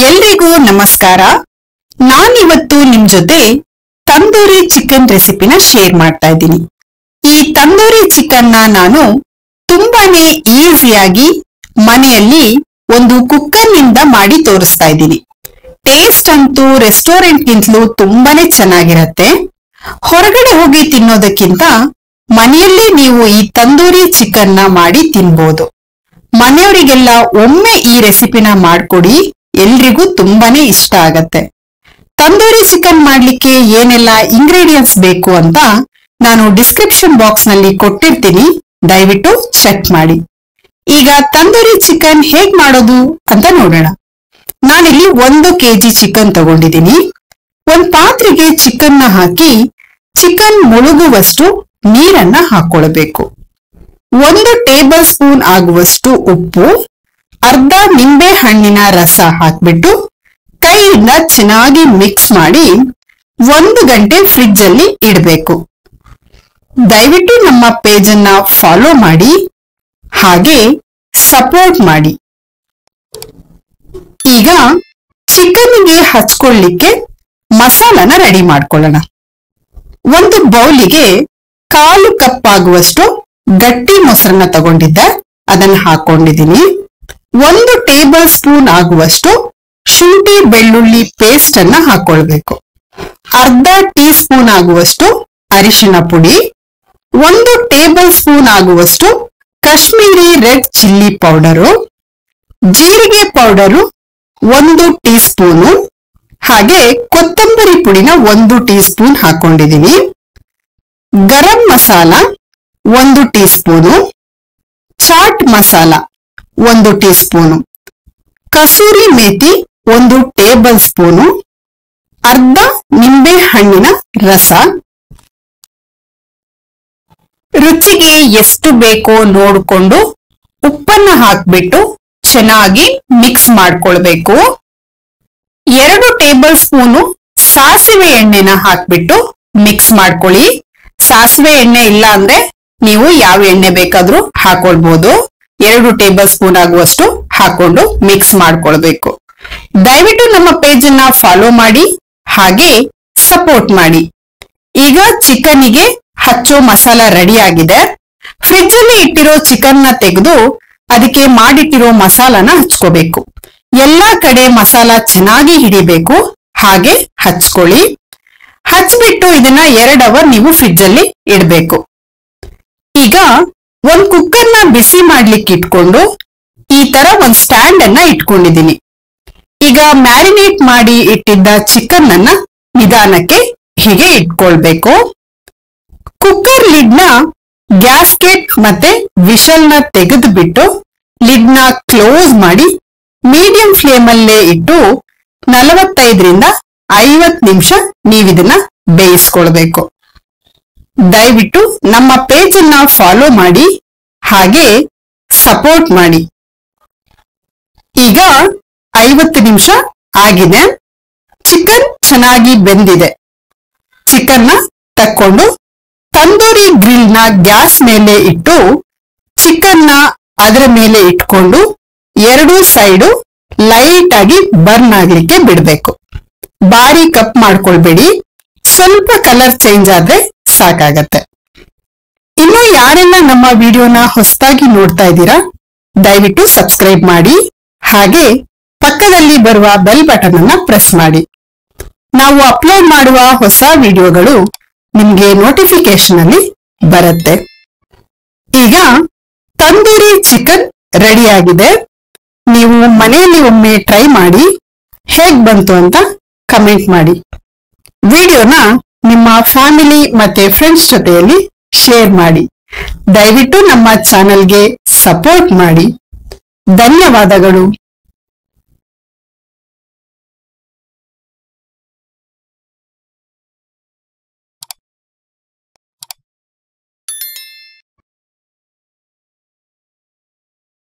ಎಲ್ರಿಗೂ ನಮಸ್ಕಾರ. ನಾನಿವತ್ತು ನಿಮ್ ಜೊತೆ ತಂದೂರಿ ಚಿಕನ್ ರೆಸಿಪಿನ ಶೇರ್ ಮಾಡ್ತಾ ಇದ್ದೀನಿ. ಈ ತಂದೂರಿ ಚಿಕನ್ ನಾನು ತುಂಬಾನೇ ಈಸಿಯಾಗಿ ಮನೆಯಲ್ಲಿ ಒಂದು ಕುಕ್ಕರ್ ನಿಂದ ಮಾಡಿ ತೋರಿಸ್ತಾ ಇದ್ದೀನಿ. ಟೇಸ್ಟ್ ಅಂತೂ ರೆಸ್ಟೋರೆಂಟ್ ಗಿಂತಲೂ ತುಂಬಾನೇ ಚೆನ್ನಾಗಿರತ್ತೆ. ಹೊರಗಡೆ ಹೋಗಿ ತಿನ್ನೋದಕ್ಕಿಂತ ಮನೆಯಲ್ಲೇ ನೀವು ಈ ತಂದೂರಿ ಚಿಕನ್ ನ ಮಾಡಿ ತಿನ್ಬೋದು. ಮನೆಯವರಿಗೆಲ್ಲ ಒಮ್ಮೆ ಈ ರೆಸಿಪಿನ ಮಾಡ್ಕೊಡಿ, ಎಲ್ರಿಗೂ ತುಂಬಾನೇ ಇಷ್ಟ ಆಗತ್ತೆ. ತಂದೂರಿ ಚಿಕನ್ ಮಾಡ್ಲಿಕ್ಕೆ ಏನೆಲ್ಲ ಇಂಗ್ರೀಡಿಯೆಂಟ್ಸ್ ಬೇಕು ಅಂತ ನಾನು ಡಿಸ್ಕ್ರಿಪ್ಷನ್ ಬಾಕ್ಸ್ ನಲ್ಲಿ ಕೊಟ್ಟಿರ್ತೀನಿ, ದಯವಿಟ್ಟು ಚೆಕ್ ಮಾಡಿ. ಈಗ ತಂದೂರಿ ಚಿಕನ್ ಹೇಗ್ ಮಾಡೋದು ಅಂತ ನೋಡೋಣ. ನಾನಿಲ್ಲಿ 1 kg ಚಿಕನ್ ತಗೊಂಡಿದ್ದೀನಿ. ಒಂದ್ ಪಾತ್ರೆಗೆ ಚಿಕನ್ ನ ಹಾಕಿ ಚಿಕನ್ ಮುಳುಗುವಷ್ಟು ನೀರನ್ನ ಹಾಕೊಳ್ಬೇಕು. 1 ಟೇಬಲ್ ಸ್ಪೂನ್ ಆಗುವಷ್ಟು ಉಪ್ಪು, ಅರ್ಧ ನಿಂಬೆ ಹಣ್ಣಿನ ರಸ ಹಾಕ್ಬಿಟ್ಟು ಕೈಯಿಂದ ಚೆನ್ನಾಗಿ ಮಿಕ್ಸ್ ಮಾಡಿ 1 ಗಂಟೆ ಫ್ರಿಡ್ಜ್ ಅಲ್ಲಿ ಇಡಬೇಕು. ದಯವಿಟ್ಟು ನಮ್ಮ ಪೇಜ್ ಅನ್ನ ಫಾಲೋ ಮಾಡಿ, ಹಾಗೆ ಸಪೋರ್ಟ್ ಮಾಡಿ. ಈಗ ಚಿಕನ್ಗೆ ಹಚ್ಕೊಳ್ಳಿಕ್ಕೆ ಮಸಾಲಾನ ರೆಡಿ ಮಾಡ್ಕೊಳ್ಳೋಣ. ಒಂದು ಬೌಲಿಗೆ 1/4 ಕಪ್ ಆಗುವಷ್ಟು ಗಟ್ಟಿ ಮೊಸರನ್ನ ತಗೊಂಡಿದ್ದೆ, ಅದನ್ನ ಹಾಕೊಂಡಿದ್ದೀನಿ. 1 ಟೇಬಲ್ ಸ್ಪೂನ್ ಆಗುವಷ್ಟು ಶುಂಠಿ ಬೆಳ್ಳುಳ್ಳಿ ಪೇಸ್ಟ್ ಅನ್ನ ಹಾಕೊಳ್ಬೇಕು. ಅರ್ಧ ಟೀ ಸ್ಪೂನ್ ಆಗುವಷ್ಟು ಅರಿಶಿನ ಪುಡಿ, 1 ಟೇಬಲ್ ಸ್ಪೂನ್ ಆಗುವಷ್ಟು ಕಾಶ್ಮೀರಿ ರೆಡ್ ಚಿಲ್ಲಿ ಪೌಡರು, ಜೀರಿಗೆ ಪೌಡರು 1 ಟೀ ಸ್ಪೂನು, ಹಾಗೆ ಕೊತ್ತಂಬರಿ ಪುಡಿನ 1 ಟೀ ಸ್ಪೂನ್ ಹಾಕೊಂಡಿದೀನಿ. Garam masala 1 teaspoon, chaat masala 1 teaspoon, kasuri methi 1 tablespoon, ಅರ್ಧ ನಿಂಬೆ ಹಣ್ಣಿನ ರಸ. ರುಚಿಗೆ ಎಷ್ಟು ಬೇಕೋ ನೋಡಿಕೊಂಡು ಉಪ್ಪನ್ನ ಹಾಕ್ಬಿಟ್ಟು ಚೆನ್ನಾಗಿ ಮಿಕ್ಸ್ ಮಾಡ್ಕೊಳ್ಬೇಕು. 2 ಟೇಬಲ್ ಸ್ಪೂನು ಸಾಸಿವೆ ಎಣ್ಣೆನ ಹಾಕ್ಬಿಟ್ಟು ಮಿಕ್ಸ್ ಮಾಡ್ಕೊಳ್ಳಿ. ಸಾಸಿವೆ ಎಣ್ಣೆ ಇಲ್ಲ ಅಂದ್ರೆ ನೀವು ಯಾವ ಎಣ್ಣೆ ಬೇಕಾದ್ರೂ ಹಾಕೊಳ್ಬಹುದು. 2 ಟೇಬಲ್ ಸ್ಪೂನ್ ಆಗುವಷ್ಟು ಹಾಕೊಂಡು ಮಿಕ್ಸ್ ಮಾಡ್ಕೊಳ್ಬೇಕು. ದಯವಿಟ್ಟು ನಮ್ಮ ಪೇಜ್ ಅನ್ನ ಫಾಲೋ ಮಾಡಿ, ಹಾಗೆ ಸಪೋರ್ಟ್ ಮಾಡಿ. ಈಗ ಚಿಕನ್ಗೆ ಹಚ್ಚೋ ಮಸಾಲ ರೆಡಿ ಆಗಿದೆ. ಫ್ರಿಡ್ಜ್ ಅಲ್ಲಿ ಇಟ್ಟಿರೋ ಚಿಕನ್ ನ ತೆಗೆದು ಅದಕ್ಕೆ ಮಾಡಿಟ್ಟಿರೋ ಮಸಾಲಾನ ಹಚ್ಕೋಬೇಕು. ಎಲ್ಲಾ ಕಡೆ ಮಸಾಲ ಚೆನ್ನಾಗಿ ಹಿಡಿಬೇಕು, ಹಾಗೆ ಹಚ್ಕೊಳ್ಳಿ. ಹಚ್ಬಿಟ್ಟು ಇದನ್ನ 2 ಅವರ್ ನೀವು ಫ್ರಿಡ್ಜ್ ಅಲ್ಲಿ ಇಡಬೇಕು. ಈಗ ಒಂದ್ ಕುಕ್ಕರ್ ನ ಬಿಸಿ ಮಾಡ್ಲಿಕ್ಕೆ ಇಟ್ಕೊಂಡು ಈ ತರ ಒಂದ್ ಸ್ಟ್ಯಾಂಡ್ ಅನ್ನ ಇಟ್ಕೊಂಡಿದೀನಿ. ಈಗ ಮ್ಯಾರಿನೇಟ್ ಮಾಡಿ ಇಟ್ಟಿದ್ದ ಚಿಕನ್ ಅನ್ನ ನಿಧಾನಕ್ಕೆ ಹೀಗೆ ಇಟ್ಕೊಳ್ಬೇಕು. ಕುಕ್ಕರ್ ಲಿಡ್ ನ ಗ್ಯಾಸ್ಕೆಟ್ ಮತ್ತೆ ವಿಷಲ್ ನ ತೆಗೆದು ಬಿಟ್ಟು ಲಿಡ್ ನ ಕ್ಲೋಸ್ ಮಾಡಿ ಮೀಡಿಯಂ ಫ್ಲೇಮ್ ಅಲ್ಲೇ ಇಟ್ಟು 45ರಿಂದ 50 ನಿಮಿಷ ನೀವಿದನ್ನ ಬೇಯಿಸ್ಕೊಳ್ಬೇಕು. ದಯವಿಟ್ಟು ನಮ್ಮ ಪೇಜ್ ಅನ್ನ ಫಾಲೋ ಮಾಡಿ, ಹಾಗೆ ಸಪೋರ್ಟ್ ಮಾಡಿ. ಈಗ 50 ನಿಮಿಷ ಆಗಿದೆ. ಚಿಕನ್ ಚೆನ್ನಾಗಿ ಬೆಂದಿದೆ. ಚಿಕನ್ ನ ತಕ್ಕೊಂಡು ತಂದೂರಿ ಗ್ರಿಲ್ ನ ಗ್ಯಾಸ್ ಮೇಲೆ ಇಟ್ಟು ಚಿಕನ್ ನ ಅದರ ಮೇಲೆ ಇಟ್ಕೊಂಡು 2 ಸೈಡು ಲೈಟ್ ಆಗಿ ಬರ್ನ್ ಆಗ್ಲಿಕ್ಕೆ ಬಿಡ್ಬೇಕು. ಬಾರಿ ಕಪ್ ಮಾಡ್ಕೊಳ್ಬೇಡಿ, ಸ್ವಲ್ಪ ಕಲರ್ ಚೇಂಜ್ ಆದ್ರೆ ಸಾಕಾಗತ್ತೆ. ಇನ್ನು ಯಾರೆಲ್ಲ ನಮ್ಮ ವಿಡಿಯೋನ ಹೊಸದಾಗಿ ನೋಡ್ತಾ ಇದ್ದೀರಾ, ದಯವಿಟ್ಟು ಸಬ್ಸ್ಕ್ರೈಬ್ ಮಾಡಿ, ಹಾಗೆ ಪಕ್ಕದಲ್ಲಿ ಬರುವ ಬೆಲ್ ಬಟನ್ ಅನ್ನ ಪ್ರೆಸ್ ಮಾಡಿ. ನಾವು ಅಪ್ಲೋಡ್ ಮಾಡುವ ಹೊಸ ವಿಡಿಯೋಗಳು ನಿಮ್ಗೆ ನೋಟಿಫಿಕೇಶನ್ ಅಲ್ಲಿ ಬರುತ್ತೆ. ಈಗ ತಂದೂರಿ ಚಿಕನ್ ರೆಡಿ ಆಗಿದೆ. ನೀವು ಮನೆಯಲ್ಲಿ ಒಮ್ಮೆ ಟ್ರೈ ಮಾಡಿ, ಹೇಗ್ ಬಂತು ಅಂತ ಕಮೆಂಟ್ ಮಾಡಿ. ವಿಡಿಯೋನ ನಿಮ್ಮ ಫ್ಯಾಮಿಲಿ ಮತ್ತೆ ಫ್ರೆಂಡ್ಸ್ ಜೊತೆಯಲ್ಲಿ ಶೇರ್ ಮಾಡಿ. ದಯವಿಟ್ಟು ನಮ್ಮ ಚಾನೆಲ್ಗೆ ಸಪೋರ್ಟ್ ಮಾಡಿ. ಧನ್ಯವಾದಗಳು.